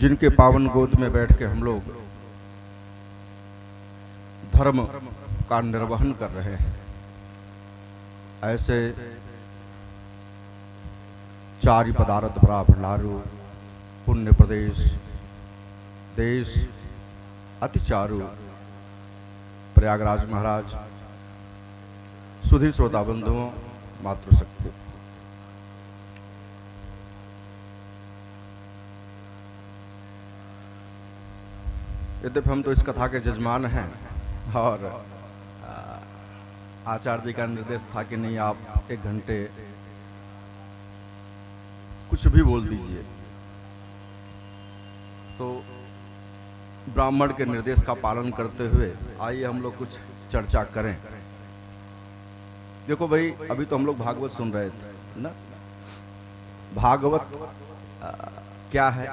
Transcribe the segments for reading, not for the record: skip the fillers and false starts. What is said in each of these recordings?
जिनके पावन गोद में बैठ के हम लोग धर्म का निर्वहन कर रहे हैं, ऐसे चारि पदार्थ भरा भंडारू पुण्य प्रदेश देश अति चारु प्रयागराज महाराज, सुधी श्रोता बंधुओं, मातृशक्ति, यद्यपि हम तो इस कथा के जजमान हैं और आचार्य जी का निर्देश था कि नहीं आप 1 घंटे कुछ भी बोल दीजिए, तो ब्राह्मण के निर्देश का पालन करते हुए आइए हम लोग कुछ चर्चा करें। देखो भाई, अभी तो हम लोग भागवत सुन रहे थे ना। भागवत क्या है?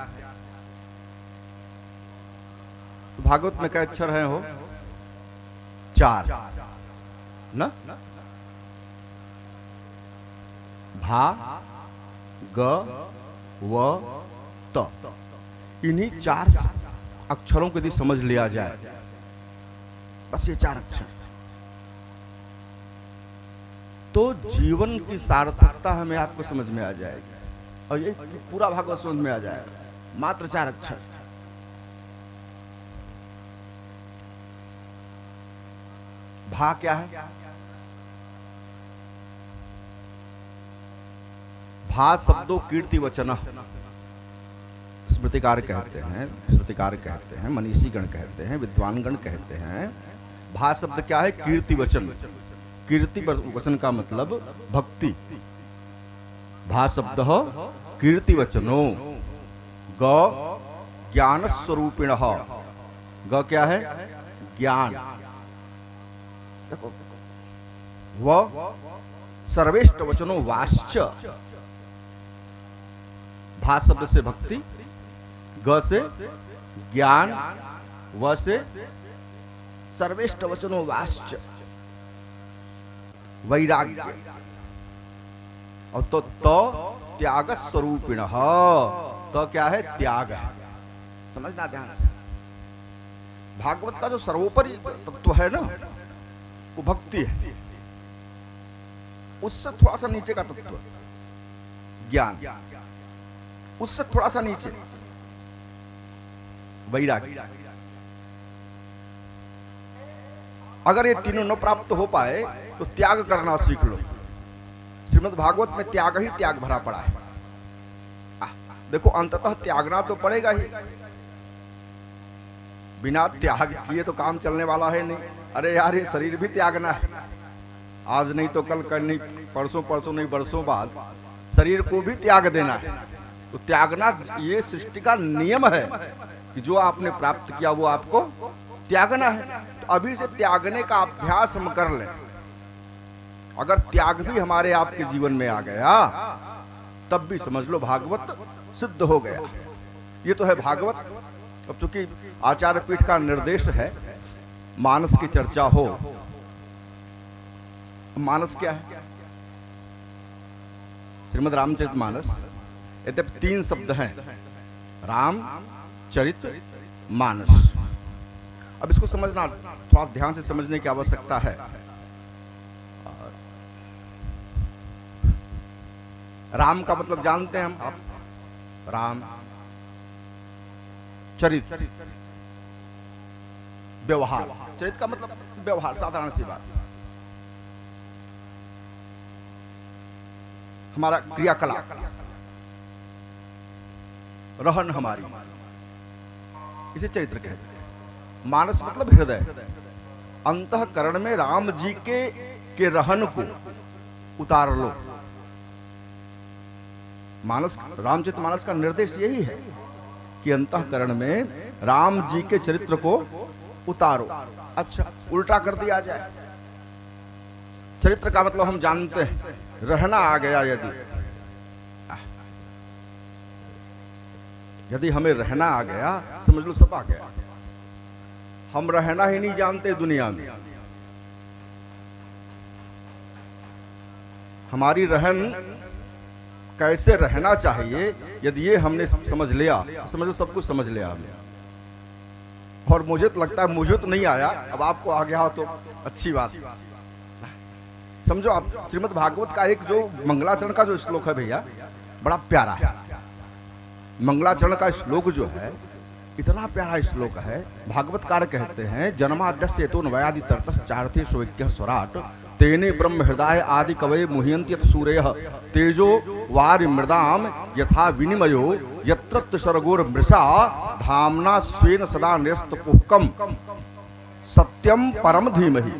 भागवत में क्या अक्षर हैं? हो 4 ना, भा ग व त। इन्हीं 4 अक्षरों को यदि समझ लिया जाए, बस ये 4 अक्षर, तो जीवन की सार्थकता हमें आपको समझ में आ जाएगी और ये पूरा भागवत समझ में आ जाएगा। मात्र 4 अक्षर। भा क्या है? भा शब्दों कीर्ति वचन, स्मृतिकार कहते हैं, श्रुतिकार कहते हैं, मनीषी गण कहते हैं, विद्वान गण कहते हैं। भा शब्द क्या है? कीर्ति वचन। कीर्ति वचन का मतलब भक्ति। भा शब्द कीर्ति वचनो ग ज्ञान स्वरूपिण। ग क्या है? ज्ञान। देखो, व सर्वेष्ट वचनो वाश्च। भा शब्द से भक्ति, ग से ज्ञान, व से सर्वेष्ट वचनो वाश्च वैराग्य, और तो त्याग स्वरूपिण। तो क्या है? त्याग है। समझना ध्यान से। भागवत का जो सर्वोपरि तत्व है ना, वो भक्ति है। उससे थोड़ा सा नीचे का तत्व ज्ञान, उससे थोड़ा सा नीचे वैराग्य। अगर ये तीनों न प्राप्त हो पाए तो त्याग करना सीख लो। श्रीमद् भागवत में त्याग ही त्याग भरा पड़ा है। देखो, अंततः त्यागना तो पड़ेगा ही। बिना त्याग किए तो काम चलने वाला है नहीं। अरे यार, ये शरीर भी त्यागना है। आज नहीं तो कल नहीं, परसों परसों नहीं, बरसों बाद शरीर को भी त्याग देना है। तो त्यागना ये सृष्टि का नियम है कि जो आपने प्राप्त किया वो आपको त्यागना है। तो अभी से त्यागने का अभ्यास हम कर लें। अगर त्याग भी हमारे आपके जीवन में आ गया, तब भी समझ लो भागवत सिद्ध हो गया। ये तो है भागवत। अब चूंकि आचार्य पीठ का निर्देश है मानस की चर्चा हो। मानस क्या है? श्रीमद् रामचरितमानस, यद्यपि 3 शब्द हैं, राम, चरित, मानस। अब इसको समझना, थोड़ा ध्यान से समझने की आवश्यकता है। राम का मतलब जानते हैं हम आप, राम। चरित, व्यवहार। चरित का मतलब व्यवहार, साधारण सी बात, हमारा क्रियाकलाप, रहन हमारी, इसे चरित्र कहते हैं। मानस मतलब हृदय। अंतःकरण में राम जी के रहन को उतार लो। मानस, रामचरितमानस का निर्देश यही है कि अंतःकरण में राम जी के चरित्र को उतारो। अच्छा, उल्टा कर दिया जाए। चरित्र का मतलब हम जानते हैं, रहना आ गया। यदि हमें रहना आ गया, समझ लो सब आ गया। हम रहना ही नहीं जानते दुनिया में। हमारी रहन कैसे रहना चाहिए, यदि ये हमने समझ लिया तो समझो सब कुछ समझ लिया हमने। और मुझे तो लगता है, मुझे तो नहीं आया, अब आपको आ गया हो तो अच्छी बात। समझो आप, श्रीमद् भागवत का एक जो मंगलाचरण का जो श्लोक है भैया, बड़ा प्यारा है। मंगलाचरण का श्लोक जो है इतना प्यारा श्लोक है। भागवतकार कहते हैं, जन्माद्यस्य हेतु नवयादि तरतस चारथे स्वैक्य स्वराट तेने ब्रह्म हृदय आदि कवये मुह्यन्ति यत् सूरयः तेजो वारि मृदाम यथा विनिमयो यत्र सर्गोर मृषा धामना स्वेन सदा न्यस्तकुहकम सत्यम परम धीमहि।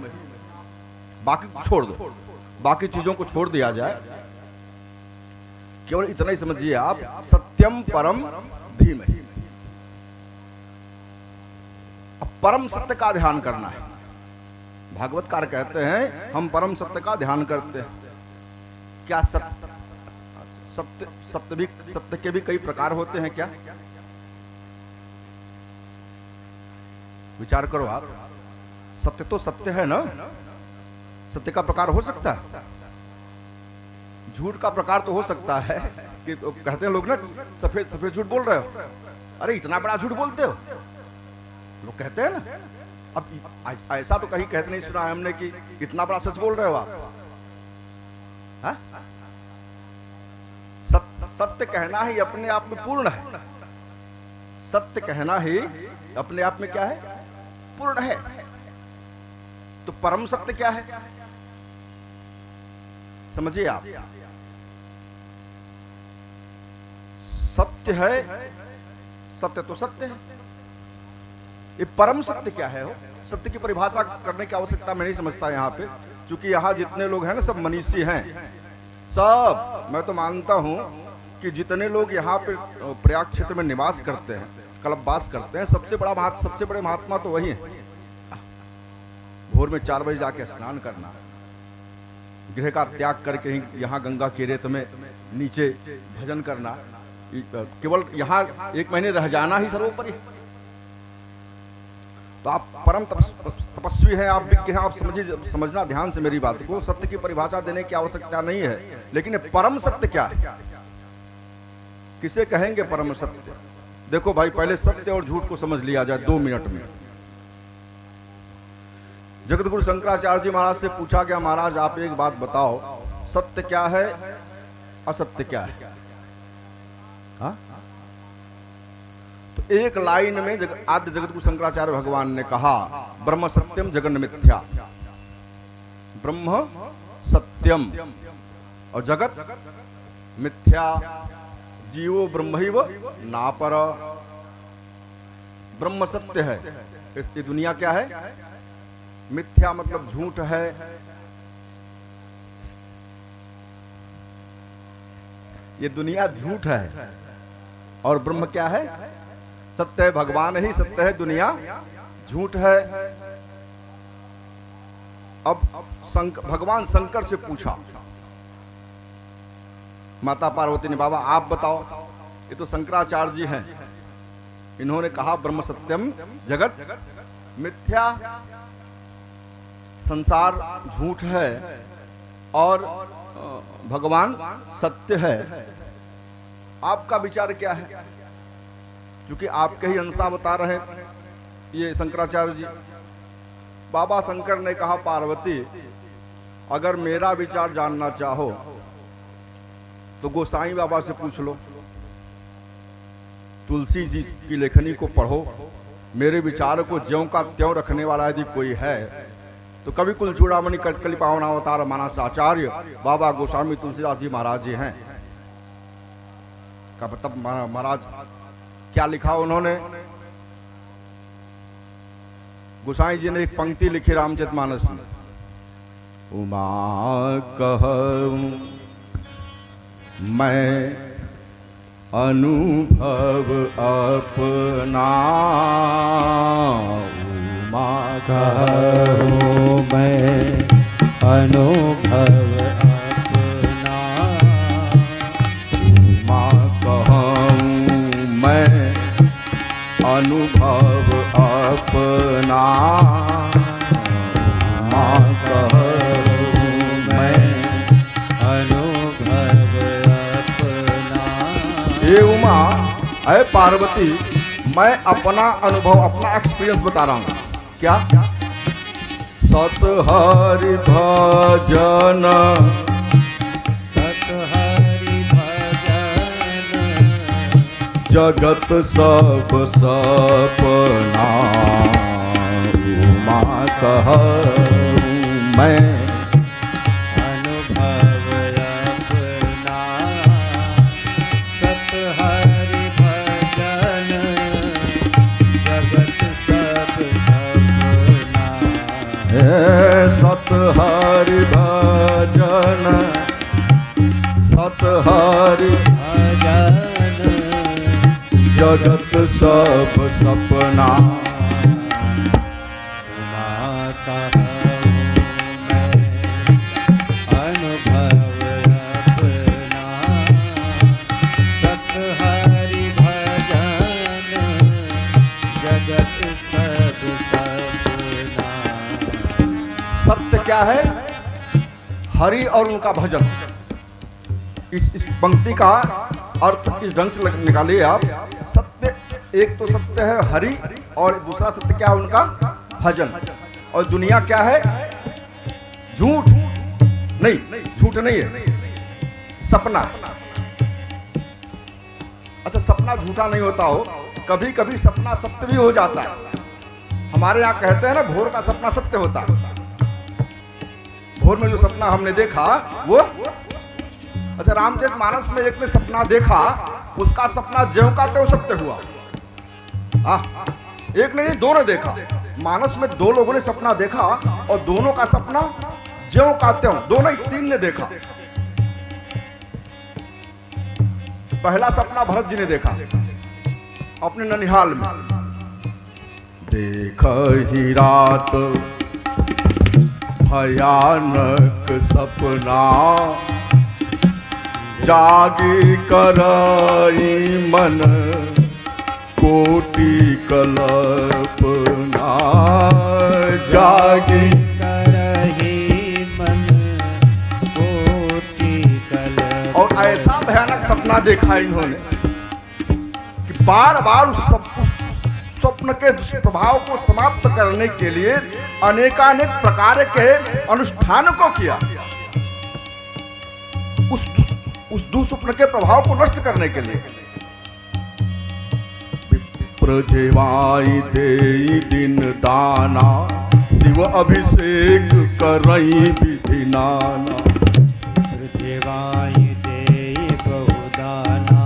बाकी छोड़ दो, बाकी चीजों को छोड़ दिया जाए, केवल इतना ही समझिए आप, सत्यम परम धीमहि। अब परम सत्य का ध्यान करना है। भागवतकार कहते हैं हम परम सत्य का ध्यान करते हैं। क्या सत्य के भी कई प्रकार होते हैं क्या? विचार करो आप। सत्य तो सत्य है ना, सत्य का प्रकार हो सकता है, झूठ का प्रकार तो हो सकता है कि कहते हैं लोग ना, सफेद सफेद झूठ बोल रहे हो, अरे इतना बड़ा झूठ बोलते हो, लोग कहते हैं ना। अब ऐसा तो कहीं कहते नहीं सुना है हमने कि इतना बड़ा सच बोल रहे हो आप। सत्य कहना ही अपने आप में पूर्ण है। सत्य कहना ही अपने आप में क्या है? पूर्ण है। तो परम सत्य क्या है? समझिए आप, सत्य है, सत्य तो सत्य है, ये परम सत्य क्या है? हो सत्य की परिभाषा करने की आवश्यकता मैं नहीं समझता यहाँ पे, क्योंकि यहाँ जितने लोग हैं ना सब मनीषी हैं। सब, मैं तो मानता हूँ कि जितने लोग यहाँ पे प्रयाग क्षेत्र में निवास करते हैं, कल्पवास करते हैं, सबसे बड़े महात्मा तो वही है। भोर में 4 बजे जाके स्नान करना, गृह का त्याग करके ही यहाँ गंगा के रेत में नीचे भजन करना, केवल यहाँ 1 महीने रह जाना ही सर्वोपरि। तो आप परम तपस्वी हैं, आप विज्ञ हैं, आप समझना ध्यान से मेरी बात को। सत्य की परिभाषा देने की आवश्यकता नहीं है, लेकिन परम सत्य क्या है? किसे कहेंगे परम सत्य? देखो भाई, पहले सत्य और झूठ को समझ लिया जाए 2 मिनट में। जगतगुरु शंकराचार्य जी महाराज से पूछा गया, महाराज आप एक बात बताओ, सत्य क्या है, असत्य क्या है? हाँ? तो एक लाइन में आद्य जगतगुरु शंकराचार्य भगवान ने कहा, ब्रह्म सत्यम जगन मिथ्या। ब्रह्म सत्यम और जगत मिथ्या, जीवो ब्रह्मैव नापर। ब्रह्म सत्य है, ये दुनिया क्या है? मिथ्या मतलब झूठ है। ये दुनिया झूठ है और ब्रह्म क्या है? सत्य है। भगवान ही सत्य है, दुनिया झूठ है। अब भगवान शंकर से पूछा, माता पार्वती ने, बाबा आप बताओ। ये तो शंकराचार्य जी हैं, इन्होंने कहा ब्रह्म सत्यम जगत मिथ्या, संसार झूठ है और भगवान सत्य है। आपका विचार क्या है? क्योंकि आपके ही अंशा बता रहे हैं ये शंकराचार्य जी। बाबा शंकर ने कहा, पार्वती अगर मेरा विचार जानना चाहो तो गोसाई बाबा से पूछ लो, तुलसी जी की लेखनी को पढ़ो। मेरे विचार को ज्यों का त्यों रखने वाला यदि कोई है तो कवि कुल चूड़ामणि कटकली पावनावतार मानस आचार्य बाबा गोस्वामी तुलसीदास जी महाराज जी हैं। का मतलब महाराज क्या लिखा उन्होंने? गोसाई जी ने एक पंक्ति लिखी रामचरितमानस में, उमा कहूं मैं अनुभव अपना, उमा कहूं मैं अनुभव अपना, उमा कहूं मैं अनुभव अपना, उमा कहूं मैं अनुभव अपना। अरे पार्वती, मैं अपना अनुभव, अपना एक्सपीरियंस बता रहा हूँ। क्या? सत हरि भजन, सत हरि भजन, जगत सब सपना, उमा कहूँ मैं अनुभव अपना। सत हरि भजन, जगत सब सपना। सत हरि भजन, सत हरि भजन, जगत सब सपना। माता मैं अनुभव अपना। सत हरि भजन, जगत सब सपना। सत्य क्या है? हरि और उनका भजन। इस पंक्ति का अर्थ इस ढंग से निकालिए आप। सत्य, एक तो सत्य है हरि, और दूसरा सत्य क्या है? उनका भजन। और दुनिया क्या है? झूठ नहीं, झूठ नहीं है, सपना। अच्छा, सपना झूठा नहीं होता हो, कभी कभी सपना सत्य भी हो जाता है। हमारे यहाँ कहते हैं ना, भोर का सपना सत्य होता है। भोर में जो सपना हमने देखा वो, अच्छा, रामचरितमानस में एक ने सपना देखा, उसका सपना ज्यों का त्यों सत्य हुआ। एक ने नहीं, दो ने देखा। मानस में दो लोगों ने सपना देखा और दोनों का सपना ज्यों का त्यों, दो नहीं तीन ने देखा। पहला सपना भरत जी ने देखा अपने ननिहाल में। देख ही रात भयानक सपना, जागी करई मन कोटि कल्पना। जागी करहि मन कोटि कल्पना। और ऐसा भयानक सपना देखा इन्होंने कि बार बार उस स्वप्न के दुष्प्रभाव को समाप्त करने के लिए अनेकानेक प्रकार के अनुष्ठानों को किया, उस दुस्वप्न के प्रभाव को नष्ट करने के लिए। प्रजेवाई देई दिन दाना, शिव अभिषेक करई विधि नाना। प्रजेवाई देई बहुदाना,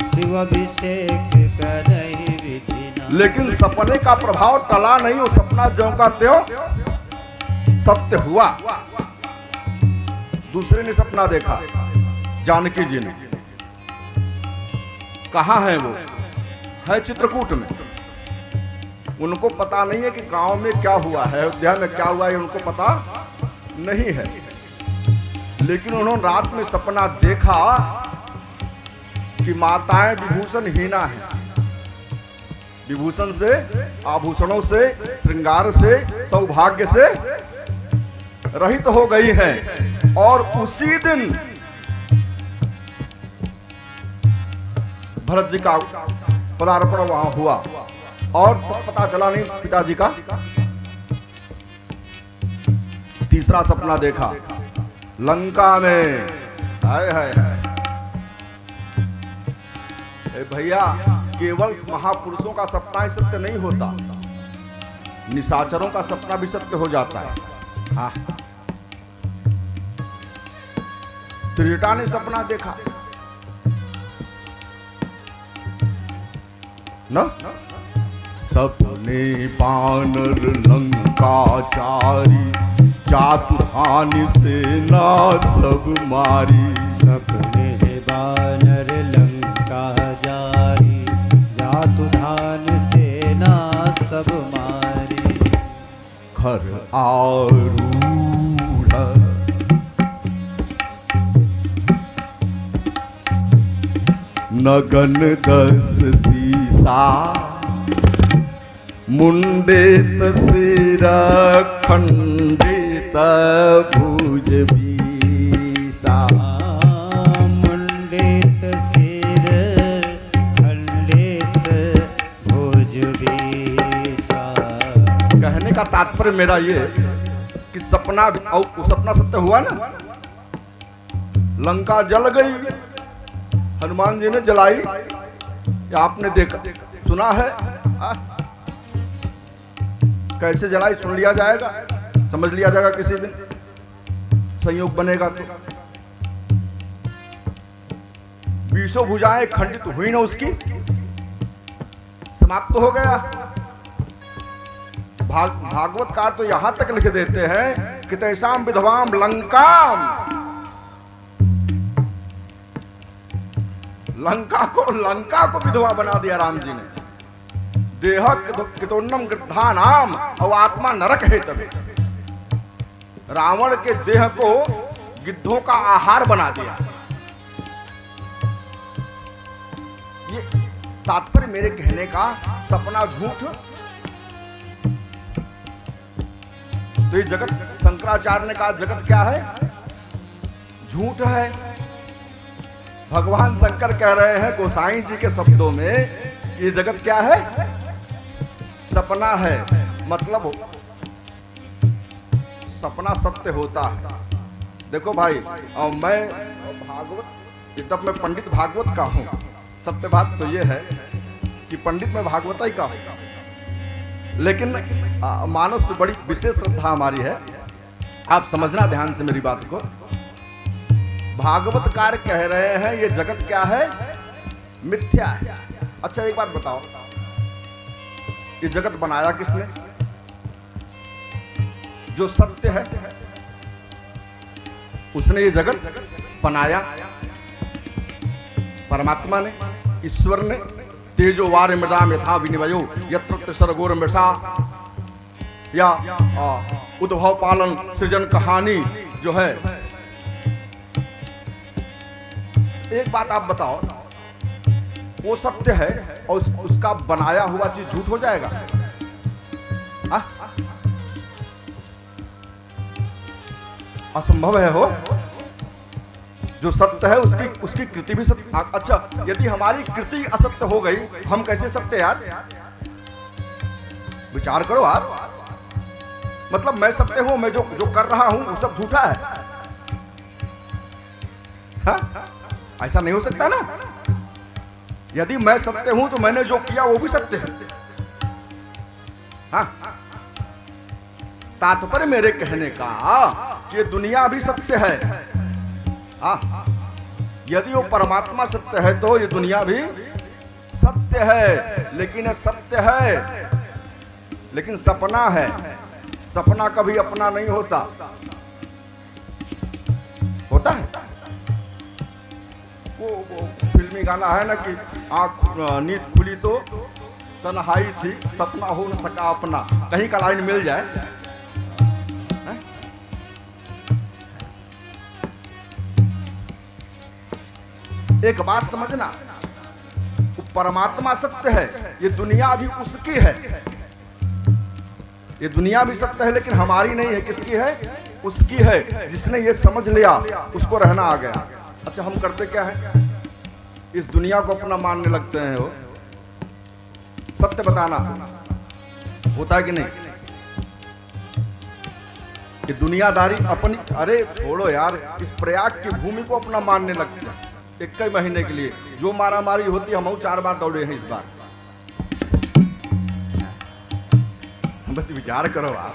शिव अभिषेक करहि विधि नाना। लेकिन सपने का प्रभाव टला नहीं, वो सपना ज्यों का त्यों सत्य हुआ। दूसरे ने सपना देखा, जानकी जी ने। कहाँ है वो? है चित्रकूट में। उनको पता नहीं है कि गांव में क्या हुआ है, अयोध्या में क्या हुआ है, उनको पता नहीं है। लेकिन उन्होंने रात में सपना देखा कि माताएं विभूषण हीना है, विभूषण से, आभूषणों से, श्रृंगार से, सौभाग्य से रहित हो गई हैं। और उसी दिन भरत जी का पदार्पण वहां हुआ, और तो पता चला नहीं पिताजी का। तीसरा सपना देखा लंका में। हाय हाय हाय भैया, केवल महापुरुषों का सपना ही सत्य नहीं होता, निशाचरों का सपना भी सत्य हो जाता है। हाँ, त्रिजटा ने सपना देखा न, सपने बानर लंकाचारी, चातुहानि सेना सब मारी। सपने बानर लंका जारी, जातुधान सेना सब मारी। खर आरूढ़ नगन 10 सीसा, मुंडेत सिर खंडित भुज बीसा। मुंडित सिर खंडित इसका तात्पर्य मेरा ये कि सपना और सपना सत्य हुआ ना। लंका जल गई, हनुमान जी ने जलाई, या आपने देखा सुना है? कैसे जलाई सुन लिया जाएगा, समझ लिया जाएगा किसी दिन, संयोग बनेगा तो। 20 भुजाएं खंडित हुई ना उसकी, समाप्त हो गया। भागवतकार तो यहां तक लिख देते हैं कि तैसाम विधवाम लंकाम, लंका को विधवा बना दिया राम जी ने। देह कितोन्नम गृद्धा नाम और आत्मा नरक है। तभी रावण के देह को गिद्धों का आहार बना दिया। ये तात्पर्य मेरे कहने का, सपना झूठ। तो ये जगत, शंकराचार्य ने कहा जगत क्या है? झूठ है। भगवान शंकर कह रहे हैं गोसाई जी के शब्दों में, ये जगत क्या है? सपना है। मतलब सपना सत्य होता है। देखो भाई, और मैं भागवत, जब मैं पंडित भागवत का हूं, सत्य बात तो ये है कि पंडित में भागवत ही का हूं, लेकिन मानस पे बड़ी विशेष श्रद्धा हमारी है। आप समझना ध्यान से मेरी बात को। भागवतकार कह रहे हैं ये जगत क्या है? मिथ्या है। अच्छा एक बात बताओ, ये जगत बनाया किसने? जो सत्य है उसने ये जगत बनाया। परमात्मा ने, ईश्वर ने। तेजो वार मृदाम यथा विनिमयो यत्र सर्गोर मृषा, या उद्भव पालन सृजन कहानी जो है। एक बात आप बताओ, वो सत्य है और उसका बनाया हुआ चीज झूठ हो जाएगा? असंभव है। हो जो सत्य है उसकी कृति भी सत्य। अच्छा, यदि हमारी कृति असत्य हो गई, हम कैसे सत्य यार? विचार करो आप। मतलब मैं सत्य हूं, मैं जो कर रहा हूं वो सब झूठा है। हाँ? ऐसा नहीं हो सकता ना। यदि मैं सत्य हूं तो मैंने जो किया वो भी सत्य है। हाँ? तात्पर्य मेरे कहने का कि दुनिया भी सत्य है। हाँ? यदि वो परमात्मा सत्य है तो ये दुनिया भी सत्य है। लेकिन ये सत्य है, लेकिन सपना है। सपना कभी अपना नहीं होता। होता है? वो फिल्मी गाना है ना कि आँख नींद खुली तो तन्हाई थी, सपना हो न सका अपना। कहीं का लाइन मिल जाए। है? एक बात समझना, परमात्मा सत्य है, ये दुनिया भी उसकी है। ये दुनिया भी सत्य है लेकिन हमारी नहीं है। किसकी है? उसकी है। जिसने ये समझ लिया उसको रहना आ गया। अच्छा, हम करते क्या है? इस दुनिया को अपना मानने लगते हैं। वो सत्य बताना होता है कि नहीं? ये दुनियादारी अपनी, अरे छोड़ो यार, इस प्रयाग की भूमि को अपना मानने लगते हैं। 1 महीने के लिए जो मारा मारी होती है, हम 4 बार दौड़े हैं इस बार। बस विचार करो आप।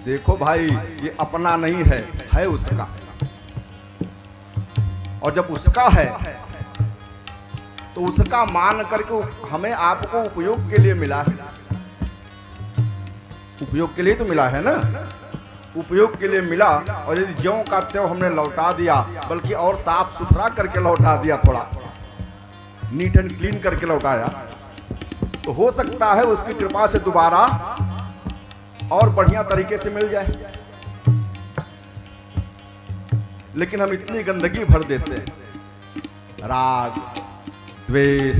देखो भाई, ये अपना नहीं है, है उसका। और जब उसका है तो उसका मान करके हमें आपको उपयोग के लिए मिला है। उपयोग के लिए तो मिला है ना। उपयोग के लिए मिला, और यदि ज्यों का त्यों हमने लौटा दिया, बल्कि और साफ सुथरा करके लौटा दिया, थोड़ा नीट एंड क्लीन करके लौटाया, तो हो सकता है उसकी कृपा से दोबारा और बढ़िया तरीके से मिल जाए। लेकिन हम इतनी गंदगी भर देते हैं। राग, द्वेष,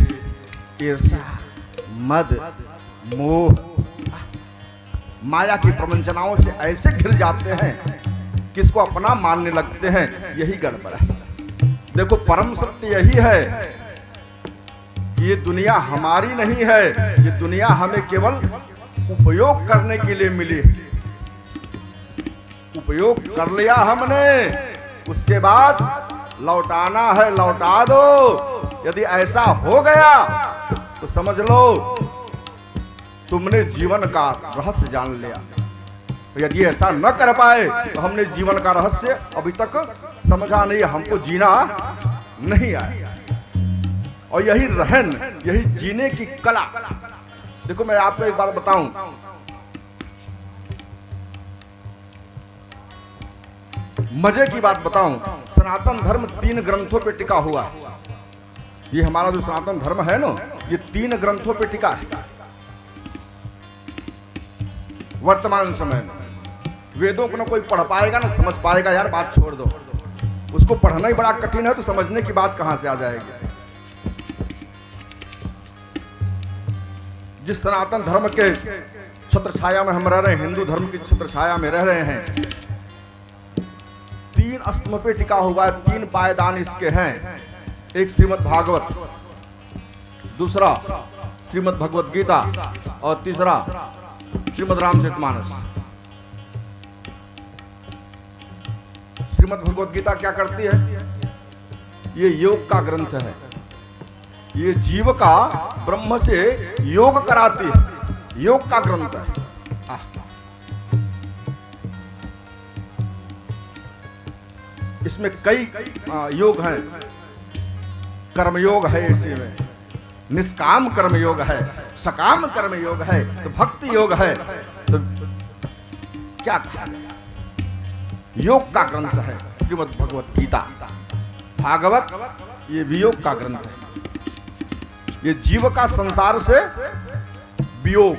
ईर्ष्या, मद, मोह, माया की प्रवंचनाओं से ऐसे घिर जाते हैं कि इसको अपना मानने लगते हैं। यही गड़बड़ है। देखो परम सत्य यही है कि ये दुनिया हमारी नहीं है, ये दुनिया हमें केवल उपयोग करने के लिए मिली है। उपयोग कर लिया हमने, उसके बाद लौटाना है, लौटा दो। यदि ऐसा हो गया तो समझ लो तुमने जीवन का रहस्य जान लिया। यदि ऐसा न कर पाए तो हमने जीवन का रहस्य अभी तक समझा नहीं, हमको जीना नहीं आया। और यही रहन, यही जीने की कला। देखो मैं आपको एक बात बताऊं, मजे की बात बताऊं, सनातन धर्म 3 ग्रंथों पे टिका हुआ है। ये हमारा जो सनातन धर्म है ना, ये 3 ग्रंथों पे टिका है। वर्तमान समय में वेदों को ना कोई पढ़ पाएगा ना समझ पाएगा। यार बात छोड़ दो, उसको पढ़ना ही बड़ा कठिन है तो समझने की बात कहां से आ जाएगी। जिस सनातन धर्म के छत्र छाया में हम रह रहे हैं, हिंदू धर्म की छत्र छाया में रह रहे हैं, 3 स्तंभ पे टिका हुआ है, 3 पायदान इसके हैं। एक श्रीमद् भागवत, दूसरा श्रीमद् भगवत गीता और तीसरा श्रीमद् रामचरितमानस। श्रीमद् भगवत गीता क्या करती है? ये योग का ग्रंथ है, ये जीव का ब्रह्म से योग कराती है, योग का ग्रंथ है। इसमें कई योग हैं। कर्मयोग है, इसी में निष्काम कर्म योग है, सकाम कर्म योग है, तो भक्ति योग है। तो क्या योग का ग्रंथ है श्रीमद् भगवत गीता। भागवत ये वियोग का ग्रंथ है। ये जीव का संसार से वियोग,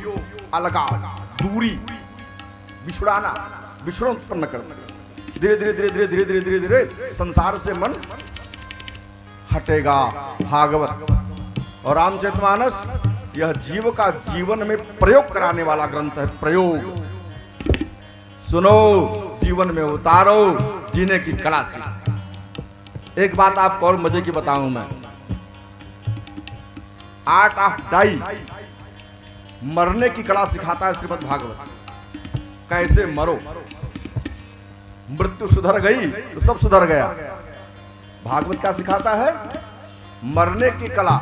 अलगाव, दूरी, बिछुड़ाना, बिछुड़न उत्पन्न करना। धीरे धीरे धीरे धीरे धीरे धीरे धीरे धीरे संसार से मन हटेगा। भागवत और रामचरितमानस यह जीव का जीवन में प्रयोग कराने वाला ग्रंथ है। प्रयोग सुनो, जीवन में उतारो, जीने की कला सीखो। एक बात आपको और मजे की बताऊं मैं, आर्ट ऑफ डाई, मरने की कला सिखाता है श्रीमद् भागवत। कैसे मरो, मृत्यु सुधर गई तो सब सुधर गया। भागवत क्या सिखाता है? मरने की कला।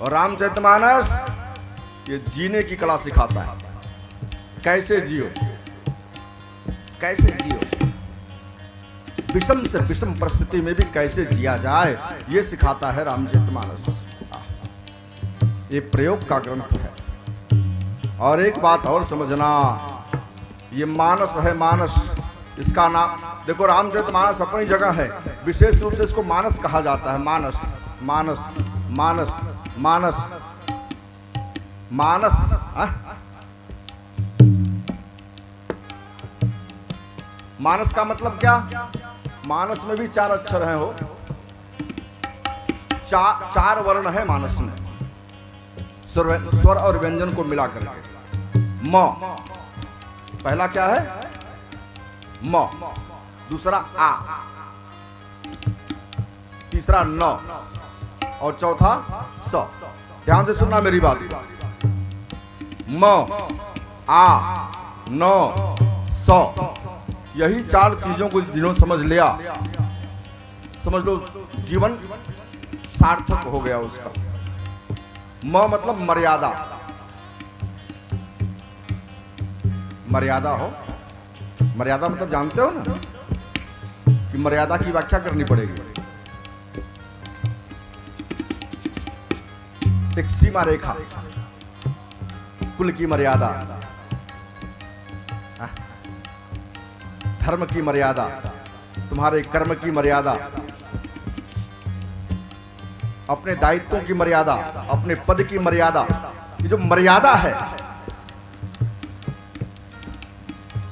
और रामचरितमानस ये जीने की कला सिखाता है। कैसे जियो, कैसे जियो, विषम से विषम परिस्थिति में भी कैसे जिया जाए, ये सिखाता है रामचरितमानस। ये प्रयोग का ग्रंथ है। और एक बात और समझना, ये मानस है, मानस इसका नाम देखो। रामचरितमानस अपनी जगह है, विशेष रूप से इसको मानस कहा जाता है। मानस, मानस, मानस, मानस, मानस, मानस का मतलब क्या? मानस में भी 4 अक्षर हैं हो, 4 वर्ण है मानस में, स्वर और व्यंजन को मिला करके। म पहला क्या है? म, दूसरा आ, तीसरा न और चौथा स। ध्यान से सुनना मेरी बात। म, आ, न, स, यही 4 चीजों को जिन्होंने समझ लिया, समझ लो जीवन सार्थक हो गया उसका। म मतलब मर्यादा, मर्यादा हो। मर्यादा मतलब जानते हो ना कि मर्यादा की व्याख्या करनी पड़ेगी। एक सीमा रेखा, कुल की मर्यादा, धर्म की मर्यादा, तुम्हारे कर्म की मर्यादा, अपने दायित्वों की मर्यादा, अपने पद की मर्यादा। ये जो मर्यादा है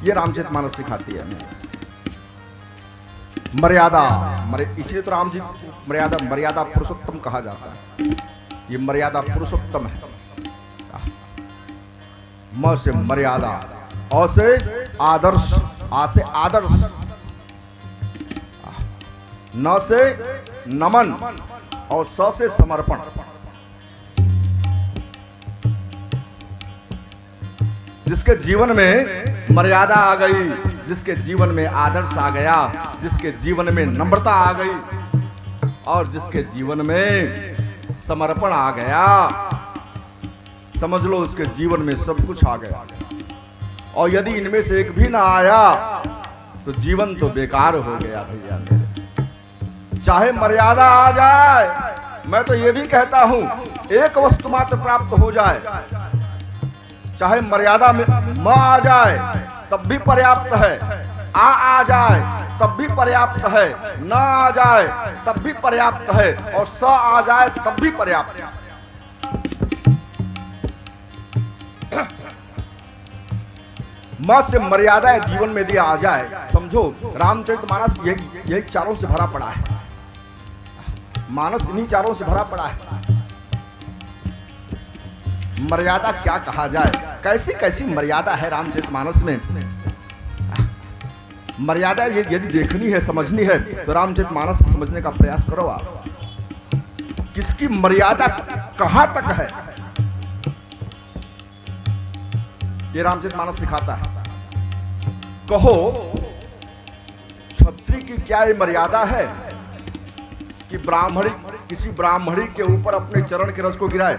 ये रामचरितमानस सिखाती है। मर्यादा, इसलिए तो राम जी मर्यादा, मर्यादा पुरुषोत्तम कहा जाता है। ये मर्यादा पुरुषोत्तम है। म से मर्यादा, अ से आदर्श, आ से आदर्श। न से नमन और स से समर्पण। जिसके जीवन में मर्यादा आ गई, जिसके जीवन में आदर्श आ गया, जिसके जीवन में नम्रता आ गई और जिसके जीवन में समर्पण आ गया, समझ लो उसके जीवन में सब कुछ आ गया। और यदि इनमें से एक भी ना आया तो जीवन तो बेकार हो गया भैया मेरे। चाहे मर्यादा आ जाए, मैं तो ये भी कहता हूं एक वस्तु मात्र प्राप्त हो जाए, चाहे मर्यादा में म आ जाए तब भी पर्याप्त है, आ जाए तब भी पर्याप्त है, न आ जाए तब भी पर्याप्त है और स आ जाए तब भी पर्याप्त है। मां से मर्यादा जीवन में यदि आ जाए, समझो रामचरितमानस यही चारों से भरा पड़ा है। मानस इन्हीं चारों से भरा पड़ा है। मर्यादा क्या कहा जाए, कैसी कैसी मर्यादा है रामचरितमानस में। मर्यादा यदि देखनी है, समझनी है तो रामचरितमानस को समझने का प्रयास करो आप। किसकी मर्यादा कहां तक है ये रामचरितमानस सिखाता है। कहो क्षत्रिय की क्या ये मर्यादा है कि ब्राह्मणी किसी ब्राह्मणी के ऊपर अपने चरण के रस को गिराए?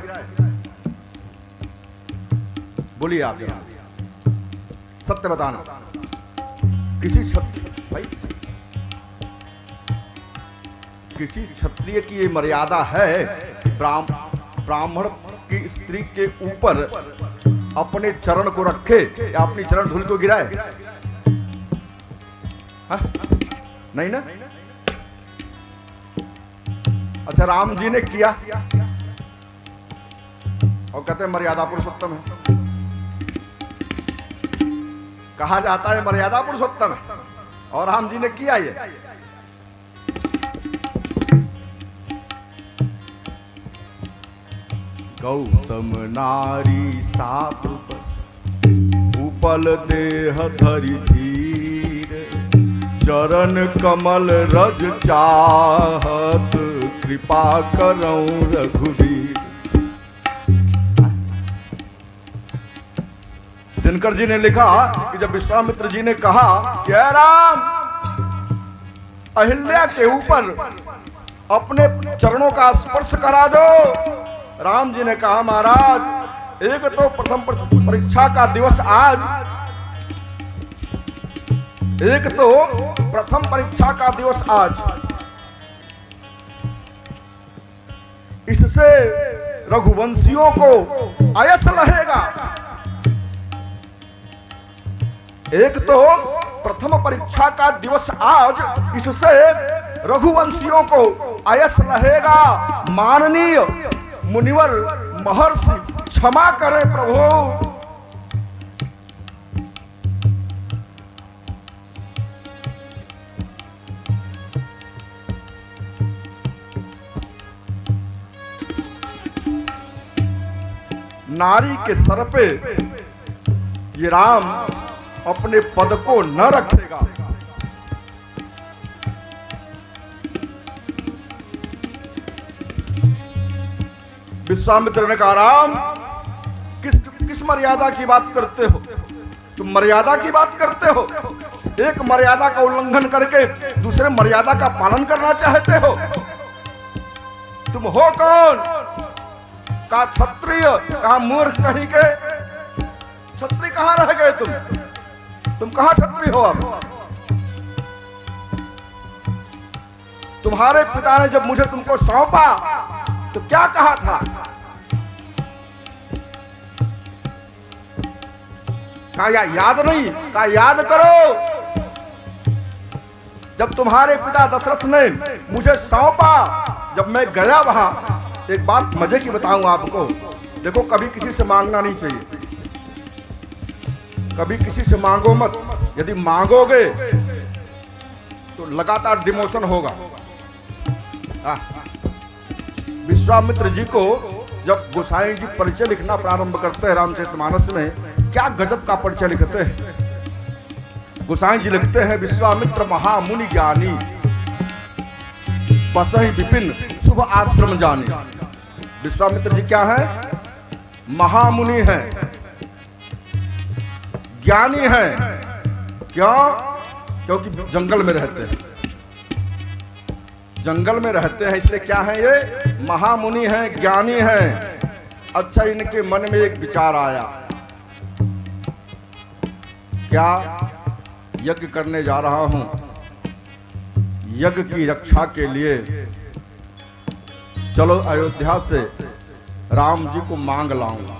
बोलिए आप जरा, सत्य बताना। किसी भाई किसी क्षत्रिय की ये मर्यादा है कि ब्राह्मण की स्त्री के ऊपर अपने चरण को रखे या अपनी चरण धूल को गिराए? हा? नहीं ना। अच्छा, राम जी ने किया और कहते हैं मर्यादा पुरुषोत्तम है। कहा जाता है मर्यादा पुरुषोत्तम है और राम जी ने किया ये। गौतम नारी साप उपल देह धरि धीर, चरण कमल रज चाहत, कृपा करऊं रघुवीर। दिनकर जी ने लिखा कि जब विश्वामित्र जी ने कहा कि राम अहिल्या के ऊपर अपने चरणों का स्पर्श करा दो, राम जी ने कहा महाराज एक तो प्रथम परीक्षा का दिवस आज, एक तो प्रथम परीक्षा का दिवस आज, इससे रघुवंशियों को आयस रहेगा। एक तो प्रथम परीक्षा का दिवस आज, इससे रघुवंशियों को आयस रहेगा। माननीय मुनिवर महर्षि क्षमा करें प्रभु। नारी के सर पे ये राम अपने पद को न रखेगा। विश्वामित्र ने कहा राम किस मर्यादा की बात करते हो? तुम मर्यादा की बात करते हो? एक मर्यादा का उल्लंघन करके दूसरे मर्यादा का पालन करना चाहते हो? तुम हो कौन? कहा क्षत्रिय, कहा मूर्ख कहीं के। क्षत्रिय कहां रह गए तुम कहां क्षत्रिय हो? अब तुम्हारे पिता ने जब मुझे तुमको सौंपा तो क्या कहा था? कहा याद नहीं? कहा याद करो। जब तुम्हारे पिता दशरथ ने मुझे सौंपा, जब मैं गया वहां, एक बात मजे की बताऊं आपको। देखो कभी किसी से मांगना नहीं चाहिए, कभी किसी से मांगो मत। यदि मांगोगे तो लगातार डिमोशन होगा। विश्वामित्र जी को जब गोसाई जी परिचय लिखना प्रारंभ करते हैं रामचरितमानस में, क्या गजब का परिचय लिखते हैं। गोसाई जी लिखते हैं विश्वामित्र महामुनि ज्ञानी, बसहि विपिन शुभ आश्रम जाने। विश्वामित्र जी क्या है? महामुनि है, ज्ञानी है। क्यों? क्योंकि जंगल में रहते हैं, जंगल में रहते हैं, इसलिए क्या है? ये महामुनि है, ज्ञानी है। अच्छा, इनके मन में एक विचार आया, क्या यज्ञ करने जा रहा हूं, यज्ञ की रक्षा के लिए चलो अयोध्या से राम जी को मांग लाऊंगा।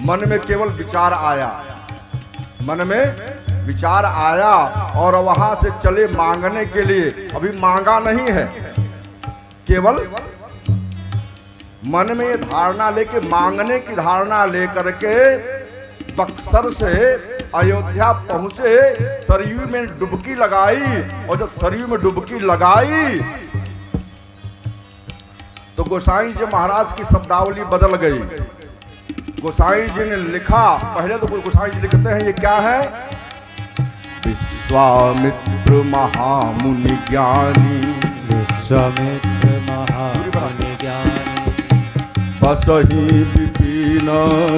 मन में केवल विचार आया, मन में विचार आया और वहां से चले मांगने के लिए। अभी मांगा नहीं है, केवल मन में ये धारणा लेके, मांगने की धारणा लेकर के बक्सर से अयोध्या पहुंचे, सरयू में डुबकी लगाई। और जब सरयू में डुबकी लगाई तो गोसाई जी महाराज की शब्दावली बदल गई। गोसाई जी ने लिखा, पहले तो गोसाई जी लिखते हैं, ये क्या है? विश्वामित्र महामुनि ज्ञानी, विश्वामित्र महामुनि ज्ञानी, बसहि विपिन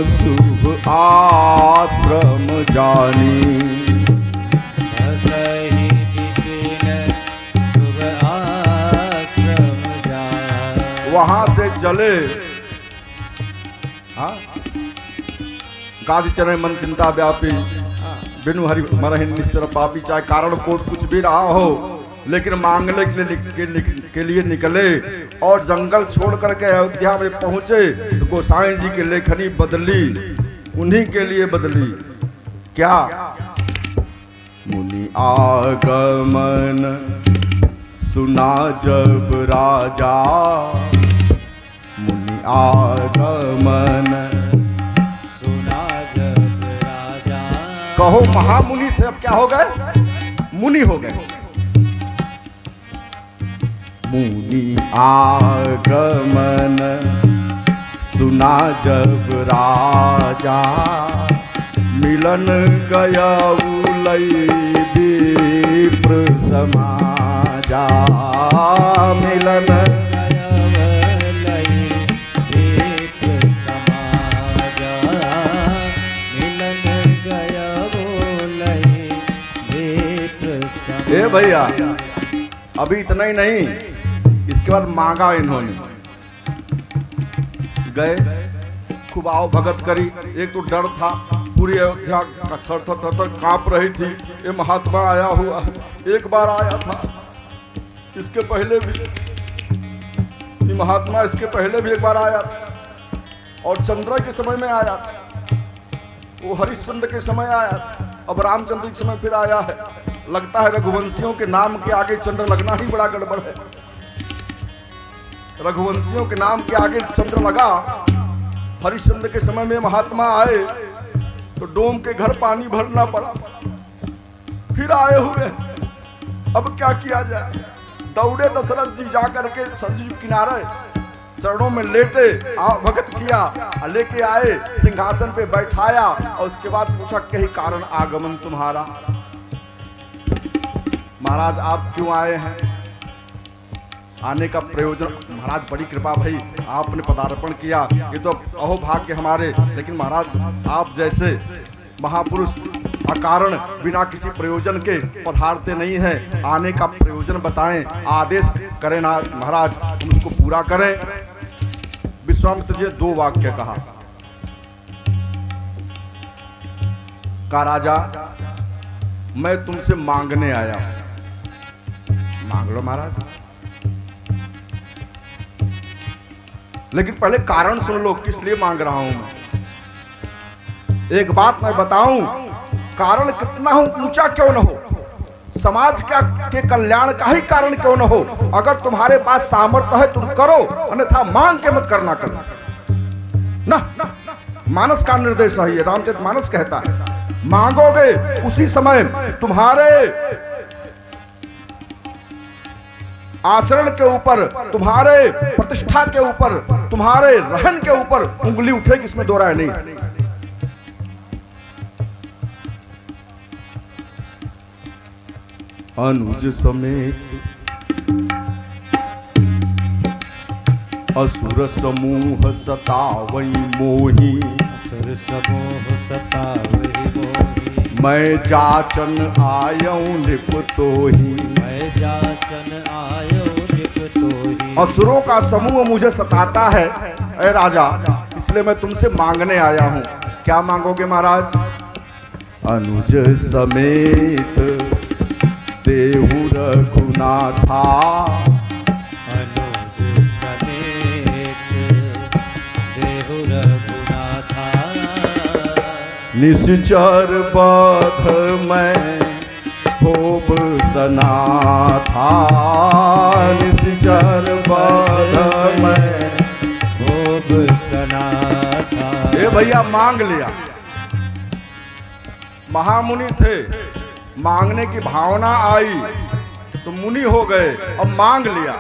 शुभ आश्रम जानी। बसहि विपिन शुभ आश्रम जानी। वहां से चले, गादि चरण मन चिंता व्यापी, बिनु हरि मरहि निश्चर पापी। चाहे कारण को कुछ भी रहा हो, लेकिन मांगने के लिए निकले और जंगल छोड़ करके अयोध्या में पहुंचे तो गोसाई जी की लेखनी बदली, उन्हीं के लिए बदली। क्या? मुनि आगमन सुना जब राजा, मुनि आगमन सुना जब राजा। कहो महामुनि थे, अब क्या हो गए? मुनि हो गए। मुनि आगमन सुना जब राजा, मिलन गया उलई विप्र समाजा। मिलन गया उलई विप्र समाजा। मिलन गया उलई विप्र समाजा। ए भैया, अभी इतना ही नहीं, इसके बाद मांगा इन्होंने, गए, खूब आओ भगत करी। एक तो डर था, पूरी अयोध्या थर थर थर थर कांप रही थी। ये महात्मा आया हुआ, एक बार आया था, इसके पहले भी ये महात्मा इसके पहले भी एक बार आया था, और चंद्र के समय में आया था, वो हरिश्चंद्र के समय आया था, अब रामचंद्र के समय फिर आया है। लगता है रघुवंशियों के नाम के आगे चंद्र लगना ही बड़ा गड़बड़ है। रघुवंशियों के नाम के आगे चंद्र लगा। हरिश्चंद्र के समय में महात्मा आए तो डोम के घर पानी भरना पड़ा, फिर आए हुए, अब क्या किया जाए? दौड़े दशरथ जी जाकर के सरयू किनारे चरणों में लेटे, भगत किया, लेके आए, सिंहासन पे बैठाया और उसके बाद पूछा, कहीं कारण आगमन तुम्हारा? महाराज आप क्यों आए हैं? आने का प्रयोजन? महाराज बड़ी कृपा भाई, आपने पदार्पण किया, ये तो अहो भाग्य हमारे। लेकिन महाराज आप जैसे महापुरुष अकारण बिना किसी प्रयोजन के पधारते नहीं हैं, आने का प्रयोजन बताएं, आदेश करें ना महाराज, हम उसको पूरा करें। विश्वामित्र जी 2 वाक्य कहा। का राजा, मैं तुमसे मांगने आया हूं। मांग लो महाराज, लेकिन पहले कारण सुन लो, किस लिए मांग रहा हूं मैं। एक बात मैं बताऊं, कारण कितना हो ऊंचा क्यों न हो, समाज का के कल्याण का ही कारण क्यों न हो, अगर तुम्हारे पास सामर्थ्य है तुम करो, अन्यथा मांग के मत करना करना ना। मानस का निर्देश है, ये रामचरित मानस कहता है, मांगोगे उसी समय तुम्हारे आचरण के ऊपर, तुम्हारे प्रतिष्ठा के ऊपर, तुम्हारे रहन के ऊपर उंगली उठेगी, इसमें दो राय नहीं। अनुज समेत असुर समूह सतावई मोही, असुर समूह सतावई मोही, मैं जाचन आयऊ निप तोही। मैं जाचन आयो निप तोही। असुरों का समूह मुझे सताता है ऐ राजा, इसलिए मैं तुमसे मांगने आया हूँ। क्या मांगोगे महाराज? अनुज समेत देहु रघुनाथा, अनुज समेत देहु रघुनाथा, निश्चर बध मैं होब सनाथा, निश्चर बध मैं होब सनाथा। ए भैया मांग लिया। महामुनि थे, मांगने की भावना आई तो मुनि हो गए, अब मांग लिया।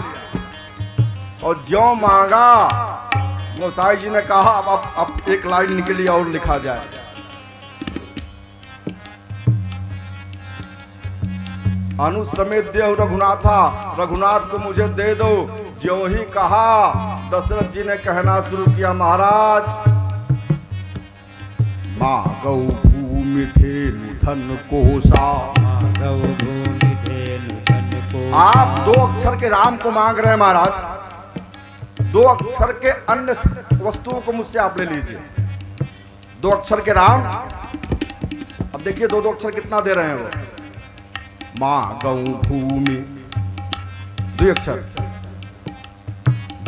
और ज्यों मांगा गोसाई जी ने कहा अब एक लाइन निकली और लिखा जाए। अनुज समेत देहु रघुनाथा, रघुनाथ को मुझे दे दो। ज्यों ही कहा दशरथ जी ने कहना शुरू किया, महाराज मांगौ भूमि धेनु धन कोसा, मांगौ भूमि धेनु धन कोसा। आप 2 अक्षर के राम को मांग रहे हैं महाराज, 2 अक्षर के अन्य वस्तुओं को मुझसे आप ले लीजिए। 2 अक्षर के राम, अब देखिए 2 अक्षर कितना दे रहे हैं वो। मांगौ भूमि 2 अक्षर,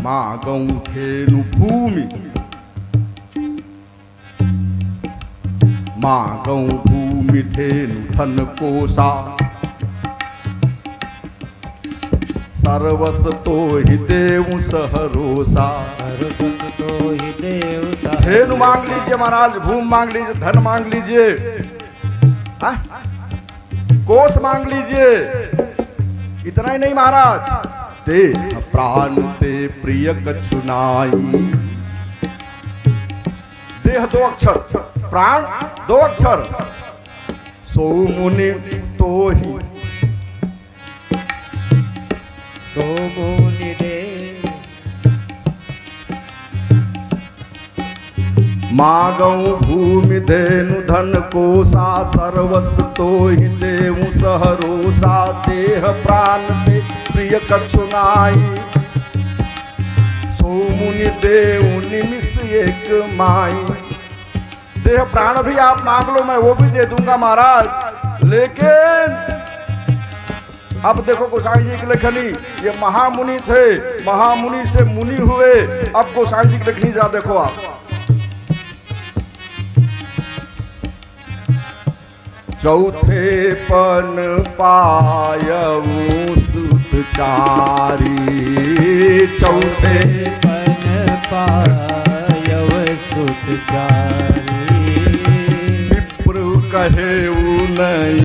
मांगौ धेनु भूमि, मांगौ भूमि धेनु धन कोसा, सर्वस तो ही देव सहरोसा। सर्वस तो ही देव सहरोसा। धेनु मांग लीजिए महाराज, भूमि मांग लीजिए, धन मांग लीजिए, कोष मांग लीजिए। इतना ही नहीं महाराज, देह प्राण ते प्रिय कछुनाई। देह 2 अक्षर, प्राण 2 अक्षर, सो मुनि तो ही, सो मुनि दे। मांगौ भूमि धेनु धन कोसा, सर्वस तो ही देव सहरोसा। देह प्राण ते प्रिय कछुनाई, सो मुनि देव निमिष एक माई। देह प्राण भी आप मांग लो, मैं वो भी दे दूंगा महाराज। लेकिन अब देखो गोसाई जी की लेखनी, ये महामुनि थे, महामुनि से मुनि हुए। अब गोसाई जी की लेखनी जरा देखो आप। चौथे पन पायऊ सुत चारी, चौथे पन पायऊ